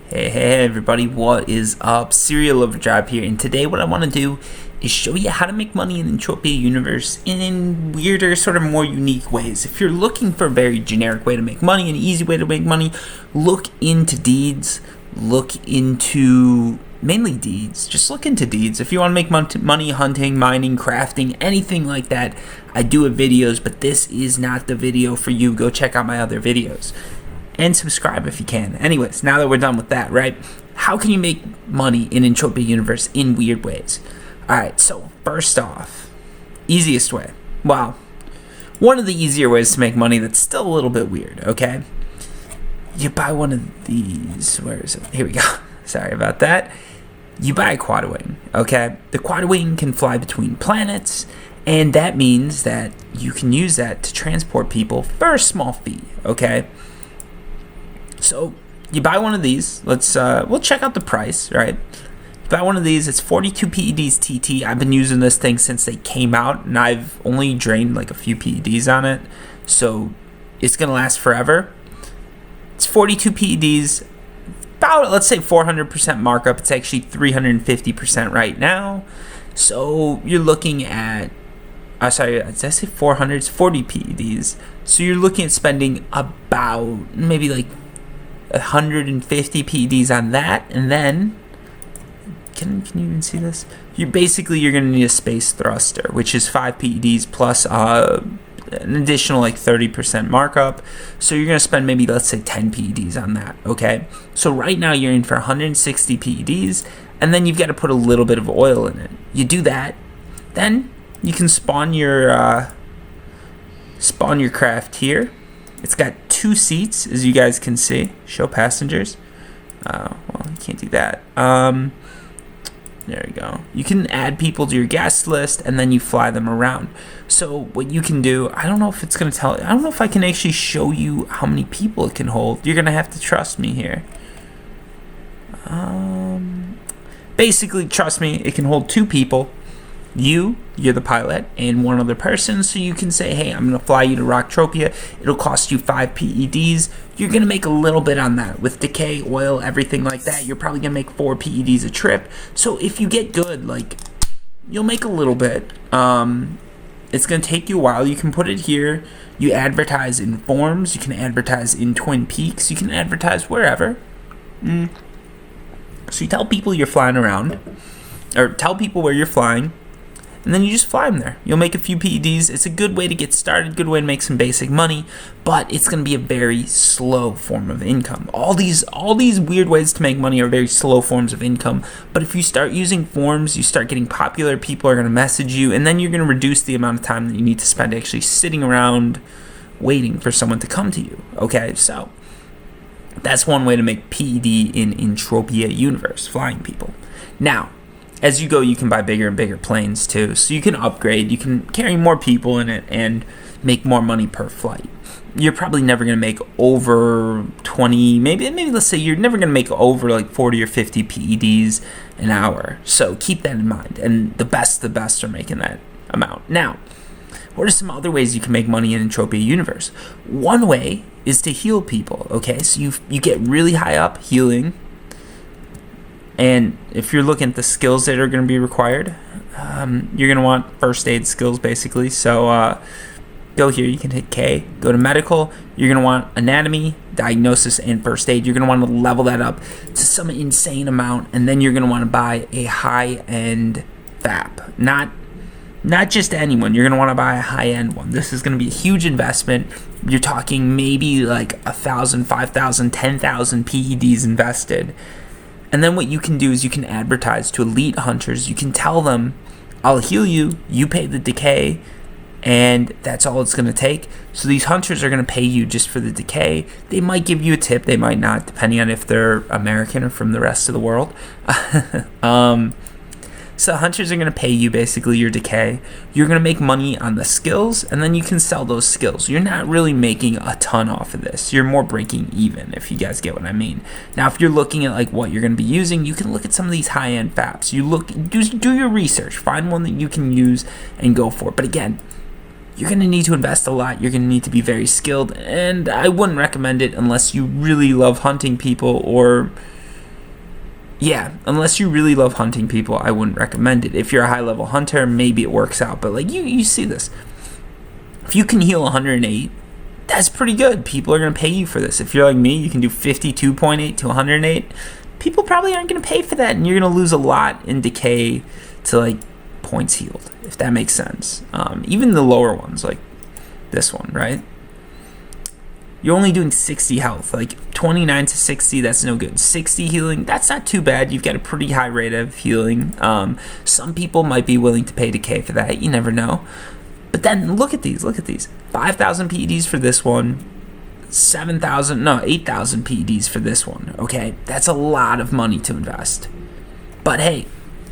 Hey everybody, what is up? Serial Overdrive here, and today what I want to do is show you how to make money in Entropia Universe in weirder, sort of more unique ways. If you're looking for a very generic way to make money, an easy way to make money, look into deeds, look into mainly deeds, just look into deeds. If you want to make money hunting, mining, crafting, anything like that, I do have videos, but this is not the video for you. Go check out my other videos. And subscribe if you can. Anyways, now that we're done with that, right? How can you make money in Entropia Universe in weird ways? Alright, so first off, easiest way. Well, one of the easier ways to make money that's still a little bit weird, okay? You buy one of these. Where is it? Here we go. Sorry about that. You buy a quad wing, okay? The quad wing can fly between planets, and that means that you can use that to transport people for a small fee, okay? So you buy one of these. We'll check out the price, right? You buy one of these. It's 42 PEDs TT. I've been using this thing since they came out, and I've only drained like a few PEDs on it, so it's gonna last forever. It's 42 PEDs, about, let's say, 400% markup. It's actually 350% right now. So you're looking at, sorry, did I say 400? It's 40 PEDs. So you're looking at spending about maybe like 150 PEDs on that, and then can you even see this? You're gonna need a space thruster, which is 5 PEDs plus an additional like 30% markup. So you're gonna spend maybe, let's say, 10 PEDs on that. Okay, so right now you're in for 160 PEDs, and then you've got to put a little bit of oil in it. You do that, then you can spawn your craft here. It's got 2 seats, as you guys can see. Show passengers. Well, you can't do that. There we go. You can add people to your guest list, and then you fly them around. So what you can do, I don't know if it's going to tell, I don't know if I can actually show you how many people it can hold. You're going to have to trust me here. Basically, trust me, it can hold 2 people. You're the pilot, and one other person, so you can say, hey, I'm going to fly you to Rocktropia. It'll cost you 5 PEDs. You're going to make a little bit on that. With decay, oil, everything like that, you're probably going to make 4 PEDs a trip. So if you get good, like, you'll make a little bit. It's going to take you a while. You can put it here. You advertise in forums. You can advertise in Twin Peaks. You can advertise wherever. So you tell people you're flying around, or tell people where you're flying, and then you just fly them there. You'll make a few PEDs. It's a good way to get started, good way to make some basic money, but it's going to be a very slow form of income. All these weird ways to make money are very slow forms of income, but if you start using forums, you start getting popular, people are going to message you, and then you're going to reduce the amount of time that you need to spend actually sitting around waiting for someone to come to you. Okay, so that's one way to make PED in Entropia Universe, flying people. Now, as you go, you can buy bigger and bigger planes too, so you can upgrade, you can carry more people in it and make more money per flight. You're probably never going to make over 20, maybe let's say you're never going to make over like 40 or 50 PEDs an hour, so keep that in mind, and the best are making that amount. Now, what are some other ways you can make money in Entropia Universe? One way is to heal people, okay? So you get really high up healing, and if you're looking at the skills that are going to be required, you're going to want first aid skills, basically. So go here, you can hit K, go to medical. You're going to want anatomy, diagnosis, and first aid. You're going to want to level that up to some insane amount, and then you're going to want to buy a high-end FAP. Not just anyone. You're going to want to buy a high-end one. This is going to be a huge investment. You're talking maybe like 1,000, 5,000, 10,000 PEDs invested. And then what you can do is you can advertise to elite hunters. You can tell them, I'll heal you, you pay the decay, and that's all it's going to take. So these hunters are going to pay you just for the decay. They might give you a tip, they might not, depending on if they're American or from the rest of the world. So hunters are going to pay you basically your decay. You're going to make money on the skills, and then you can sell those skills. You're not really making a ton off of this. You're more breaking even, if you guys get what I mean. Now, if you're looking at like what you're going to be using, you can look at some of these high-end FAPs. Do your research. Find one that you can use and go for it. But again, you're going to need to invest a lot. You're going to need to be very skilled, and I wouldn't recommend it unless you really love hunting people or Yeah, unless you really love hunting people, I wouldn't recommend it. If you're a high level hunter, maybe it works out. But like you see this. If you can heal 108, that's pretty good. People are going to pay you for this. If you're like me, you can do 52.8 to 108. People probably aren't going to pay for that, and you're going to lose a lot in decay to like points healed, if that makes sense. Even the lower ones, like this one, right? You're only doing 60 health, like 29 to 60, that's no good. 60 healing, that's not too bad. You've got a pretty high rate of healing. Some people might be willing to pay decay for that. You never know. But then look at these. 5,000 PEDs for this one. 8,000 PEDs for this one. Okay, that's a lot of money to invest. But hey,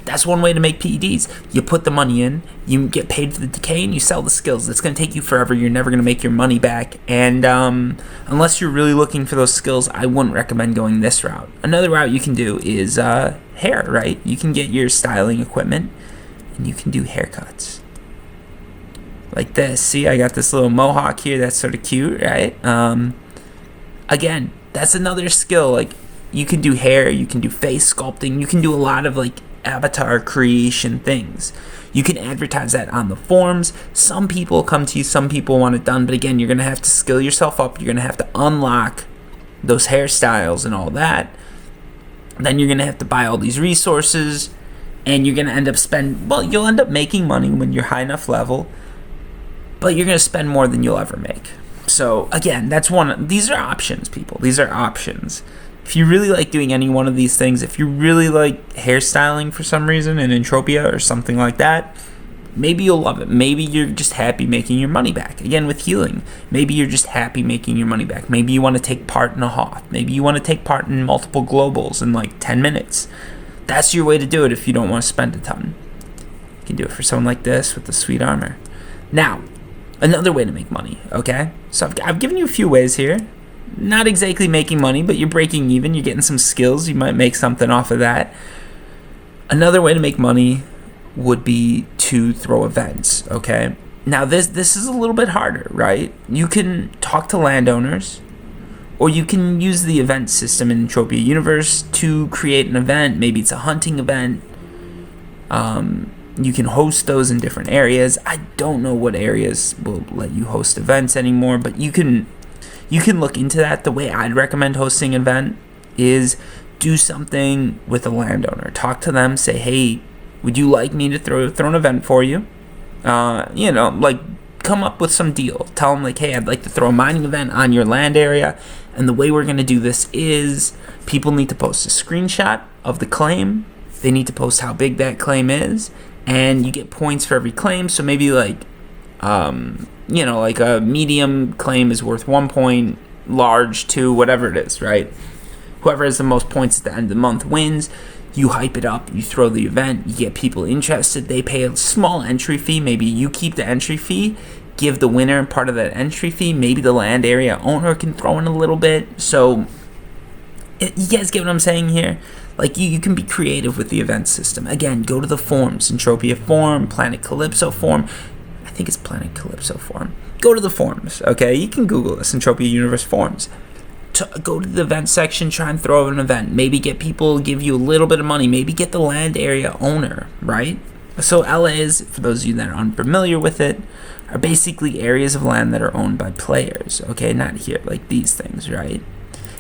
that's one way to make PEDs. You put the money in, you get paid for the decay, and you sell the skills. It's going to take you forever. You're never going to make your money back. And unless you're really looking for those skills, I wouldn't recommend going this route. Another route you can do is hair, right? You can get your styling equipment, and you can do haircuts. Like this. See, I got this little mohawk here. That's sort of cute, right? Again, that's another skill. Like, you can do hair, you can do face sculpting, you can do a lot of like avatar creation things. You can advertise that on the forums. Some people come to you, some people want it done, but again, you're going to have to skill yourself up. You're going to have to unlock those hairstyles and all that. Then you're going to have to buy all these resources, and you're going to end up you'll end up making money when you're high enough level, but you're going to spend more than you'll ever make. So again, these are options, people. These are options. If you really like doing any one of these things, if you really like hairstyling for some reason in Entropia or something like that, maybe you'll love it. Maybe you're just happy making your money back. Again, with healing, maybe you're just happy making your money back. Maybe you want to take part in a Hoth. Maybe you want to take part in multiple globals in like 10 minutes. That's your way to do it if you don't want to spend a ton. You can do it for someone like this with the sweet armor. Now, another way to make money, okay? So I've given you a few ways here. Not exactly making money, but you're breaking even. You're getting some skills. You might make something off of that. Another way to make money would be to throw events, okay? Now, this is a little bit harder, right? You can talk to landowners, or you can use the event system in Entropia Universe to create an event. Maybe it's a hunting event. You can host those in different areas. I don't know what areas will let you host events anymore, but you can look into that. The way I'd recommend hosting an event is do something with a landowner. Talk to them. Say, hey, would you like me to throw an event for you? Like come up with some deal. Tell them like, hey, I'd like to throw a mining event on your land area. And the way we're going to do this is people need to post a screenshot of the claim. They need to post how big that claim is. And you get points for every claim. So maybe like a medium claim is worth 1 point, large 2, whatever it is, right? Whoever has the most points at the end of the month wins. You hype it up, you throw the event, you get people interested, they pay a small entry fee. Maybe you keep the entry fee, give the winner part of that entry fee. Maybe the land area owner can throw in a little bit. So you guys get what I'm saying here? Like, you can be creative with the event system. Again, go to the forums. Entropia forum, Planet Calypso forum. I think it's Planet Calypso forum. Go to the forums, okay? You can Google this, Entropia Universe forums. Go to the event section, try and throw an event. Maybe get people, give you a little bit of money. Maybe get the land area owner, right? So LAs, for those of you that are unfamiliar with it, are basically areas of land that are owned by players, okay? Not here, like these things, right?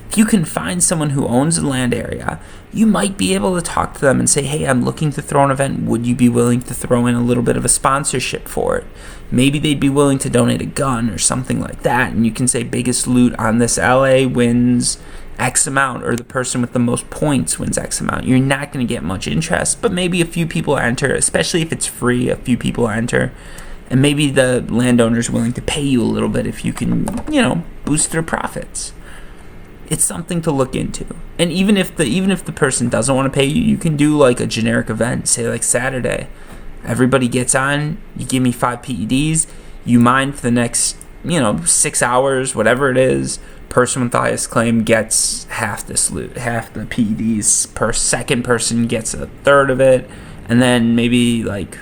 If you can find someone who owns a land area, you might be able to talk to them and say, hey, I'm looking to throw an event. Would you be willing to throw in a little bit of a sponsorship for it? Maybe they'd be willing to donate a gun or something like that. And you can say biggest loot on this LA wins X amount, or the person with the most points wins X amount. You're not going to get much interest, but maybe a few people enter, especially if it's free, a few people enter. And maybe the landowner's willing to pay you a little bit if you can, boost their profits. It's something to look into. And even if the person doesn't want to pay you, you can do like a generic event, say like Saturday. Everybody gets on, you give me 5 PEDs, you mine for the next, 6 hours, whatever it is. Person with the highest claim gets half this loot, half the PEDs. Per second person gets a third of it. And then maybe like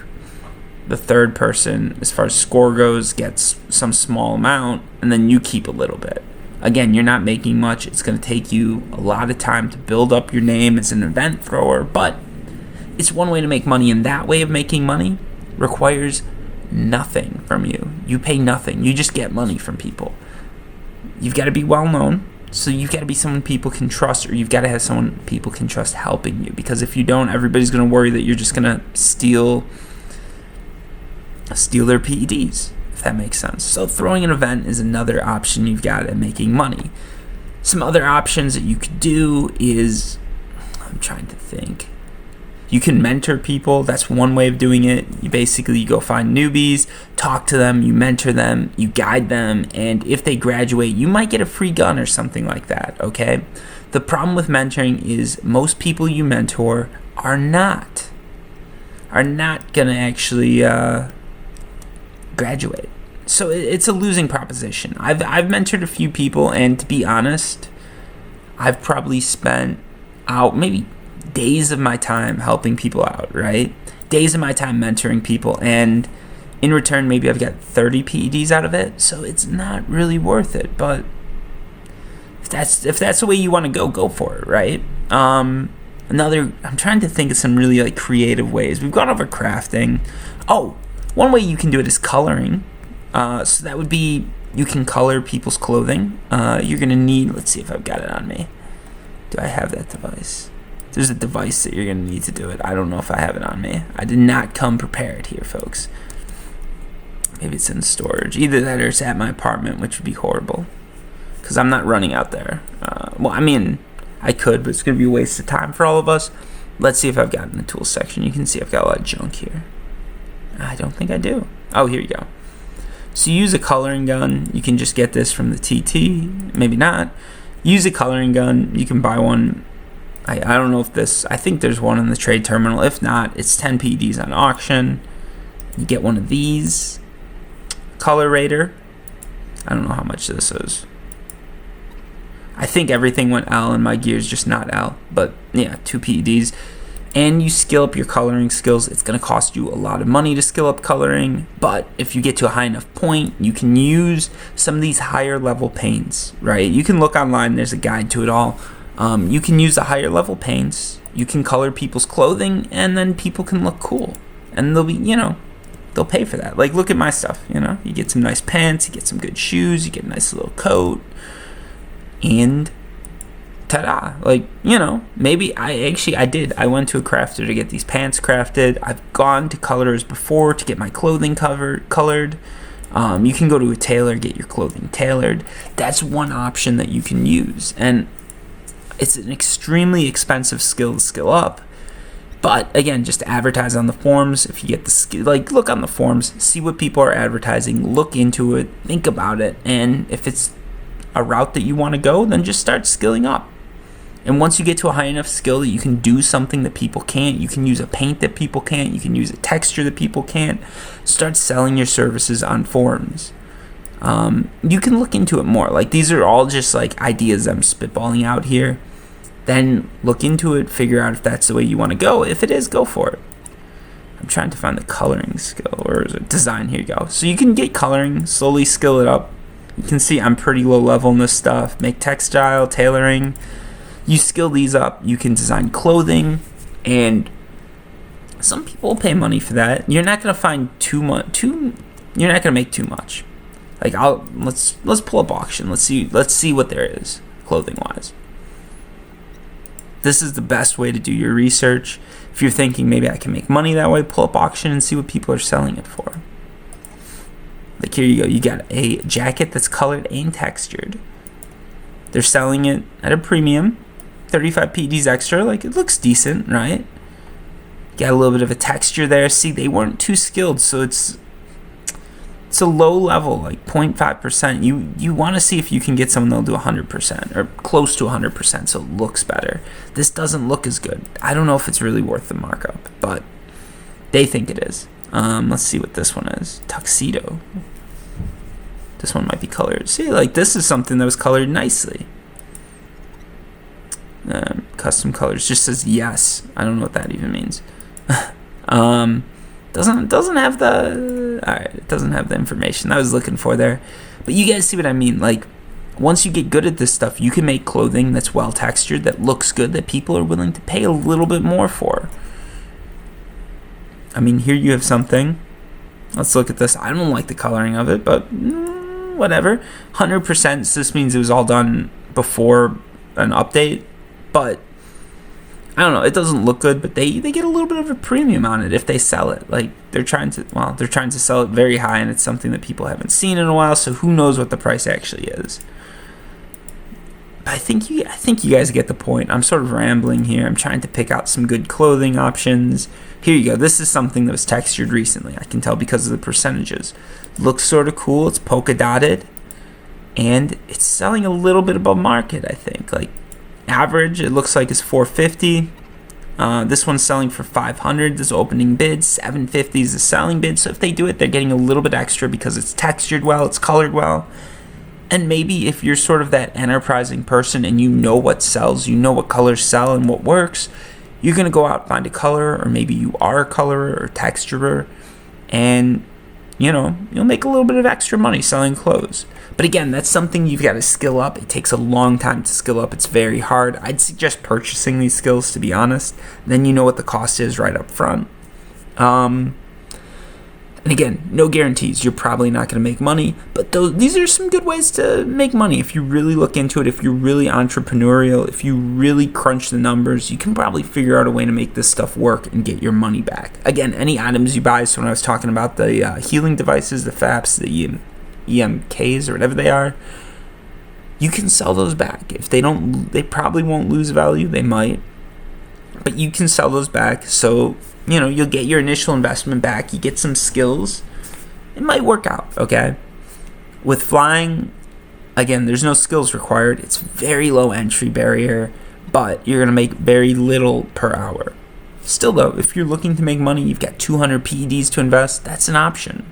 the third person, as far as score goes, gets some small amount, and then you keep a little bit. Again, you're not making much. It's going to take you a lot of time to build up your name as an event thrower, but it's one way to make money, and that way of making money requires nothing from you. You pay nothing. You just get money from people. You've got to be well known, so you've got to be someone people can trust, or you've got to have someone people can trust helping you, because if you don't, everybody's going to worry that you're just going to steal their PEDs, if that makes sense. So throwing an event is another option you've got at making money. Some other options that you could do is, I'm trying to think. You can mentor people. That's one way of doing it. You go find newbies, talk to them, you mentor them, you guide them, and if they graduate, you might get a free gun or something like that, okay? The problem with mentoring is most people you mentor are not going to actually graduate. So it's a losing proposition. I've mentored a few people, and to be honest, I've probably spent out maybe days of my time helping people out, right? Days of my time mentoring people, and in return, maybe I've got 30 PEDs out of it, so it's not really worth it. But if that's the way you want to go for it, right? I'm trying to think of some really like creative ways. We've gone over crafting. Oh, one way you can do it is coloring. So that would be, you can color people's clothing. You're gonna need, let's see if I've got it on me. Do I have that device? There's a device that you're going to need to do it. I don't know if I have it on me. I did not come prepared here, folks. Maybe it's in storage. Either that or it's at my apartment, which would be horrible, because I'm not running out there. I could, but it's going to be a waste of time for all of us. Let's see if I've got it in the tools section. You can see I've got a lot of junk here. I don't think I do. Oh, here you go. So you use a coloring gun. You can just get this from the TT. Maybe not. Use a coloring gun. You can buy one. I don't know if I think there's one in the trade terminal. If not, it's 10 PEDs on auction. You get one of these. Color Rater. I don't know how much this is. I think everything went L and my gear's just not L. But yeah, 2 PEDs. And you skill up your coloring skills. It's going to cost you a lot of money to skill up coloring. But if you get to a high enough point, you can use some of these higher level paints, right? You can look online. There's a guide to it all. You can use the higher level paints. You can color people's clothing, and then people can look cool, and they'll pay for that. Like, look at my stuff. You get some nice pants, you get some good shoes, you get a nice little coat, and ta-da! Maybe I did. I went to a crafter to get these pants crafted. I've gone to colorers before to get my clothing colored. You can go to a tailor, get your clothing tailored. That's one option that you can use, and it's an extremely expensive skill to skill up. But again, just advertise on the forums. If you get the skill, look on the forums, see what people are advertising, look into it, think about it, and if it's a route that you want to go, then just start skilling up. And once you get to a high enough skill that you can do something that people can't, you can use a paint that people can't, you can use a texture that people can't, start selling your services on forums. You can look into it more. These are all just ideas I'm spitballing out here. Then look into it, figure out if that's the way you want to go. If it is, go for it. I'm trying to find the coloring skill, or is it design? Here you go. So you can get coloring, slowly skill it up. You can see I'm pretty low level in this stuff. Make textile, tailoring. You skill these up, you can design clothing, and some people will pay money for that. You're not gonna find you're not gonna make too much. Let's pull up auction. Let's see what there is clothing wise. This is the best way to do your research. If you're thinking maybe I can make money that way, pull up auction and see what people are selling it for. Here you go. You got a jacket that's colored and textured. They're selling it at a premium, 35 PEDs extra. It looks decent, right? Got a little bit of a texture there. See, they weren't too skilled, so it's a low level, 0.5%. You want to see if you can get someone that'll do 100% or close to 100%, so it looks better. This doesn't look as good. I don't know if it's really worth the markup, but they think it is. Let's see what this one is. Tuxedo. This one might be colored. See, this is something that was colored nicely. Custom colors just says yes. I don't know what that even means. Doesn't have the. All right, it doesn't have the information I was looking for there. But you guys see what I mean. once you get good at this stuff, you can make clothing that's well textured, that looks good, that people are willing to pay a little bit more for. I mean, here you have something. Let's look at this. I don't like the coloring of it, but whatever. 100%, so this means it was all done before an update, but I don't know, it doesn't look good, but they get a little bit of a premium on it if they sell it. Like, they're trying to sell it very high, and it's something that people haven't seen in a while, so who knows what the price actually is. But I think you guys get the point. I'm sort of rambling here. I'm trying to pick out some good clothing options. Here you go. This is something that was textured recently. I can tell because of the percentages. Looks sort of cool. It's polka dotted, and it's selling a little bit above market, I think. Like, average, it looks like, is $450. This one's selling for $500. This opening bid, $750 is the selling bid. So if they do it, they're getting a little bit extra because it's textured well, it's colored well. And maybe if you're sort of that enterprising person and you know what sells, you know what colors sell and what works, you're going to go out and find a color, or maybe you are a colorer or texturer, and you'll make a little bit of extra money selling clothes. But again, that's something you've got to skill up. It takes a long time to skill up. It's very hard. I'd suggest purchasing these skills, to be honest. Then you know what the cost is right up front. And again, no guarantees. You're probably not going to make money, but these are some good ways to make money. If you really look into it, if you're really entrepreneurial, if you really crunch the numbers, you can probably figure out a way to make this stuff work and get your money back. Again, any items you buy, so when I was talking about the healing devices, the FAPs, the EMKs, or whatever they are, you can sell those back. If they don't, they probably won't lose value. They might, but you can sell those back. So you'll get your initial investment back. You get some skills. It might work out, okay? With flying, again, there's no skills required. It's very low entry barrier, but you're going to make very little per hour. Still, though, if you're looking to make money, you've got 200 PEDs to invest, that's an option.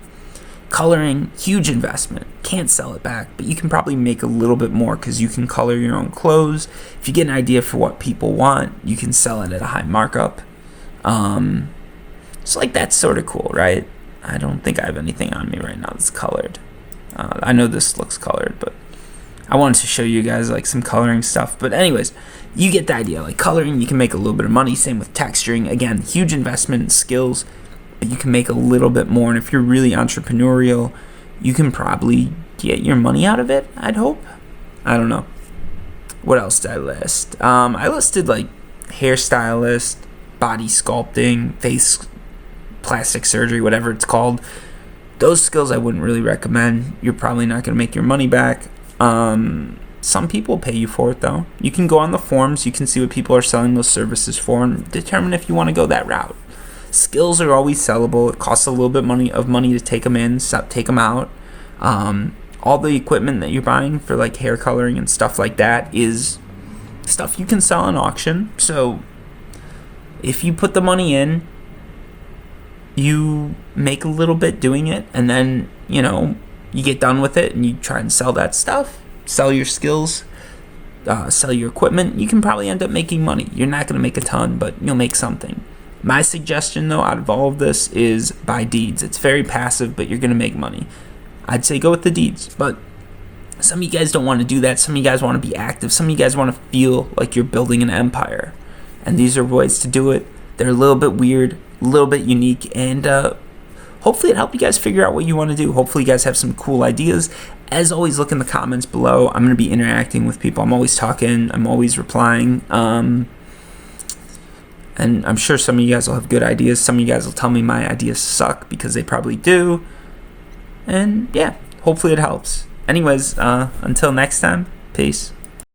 Coloring, huge investment. Can't sell it back, but you can probably make a little bit more because you can color your own clothes. If you get an idea for what people want, you can sell it at a high markup. So like, that's sort of cool, right? I don't think I have anything on me right now that's colored. I know this looks colored, but I wanted to show you guys like some coloring stuff. But anyways, you get the idea. Like, coloring, you can make a little bit of money. Same with texturing. Again, huge investment in skills, but you can make a little bit more. And if you're really entrepreneurial, you can probably get your money out of it, I'd hope. I don't know. What else did I list? I listed like hairstylist, body sculpting, face plastic surgery, whatever it's called. Those skills I wouldn't really recommend. You're probably not going to make your money back. Some people pay you for it, though. You can go on the forums. You can see what people are selling those services for and determine if you want to go that route. Skills are always sellable. It costs a little bit of money to take them in, take them out. All the equipment that you're buying for like hair coloring and stuff like that is stuff you can sell on auction. So if you put the money in, you make a little bit doing it, and then you get done with it and you try and sell that stuff, sell your skills, sell your equipment. You can probably end up making money. You're not going to make a ton, but you'll make something. My suggestion, though, out of all of this is buy deeds. It's very passive, but you're going to make money. I'd say go with the deeds, but some of you guys don't want to do that. Some of you guys want to be active. Some of you guys want to feel like you're building an empire, and these are ways to do it. They're a little bit weird, a little bit unique, and hopefully it helped you guys figure out what you want to do. Hopefully you guys have some cool ideas. As always, look in the comments below. I'm going to be interacting with people. I'm always talking. I'm always replying. And I'm sure some of you guys will have good ideas. Some of you guys will tell me my ideas suck, because they probably do. And yeah, hopefully it helps. Anyways, until next time, peace.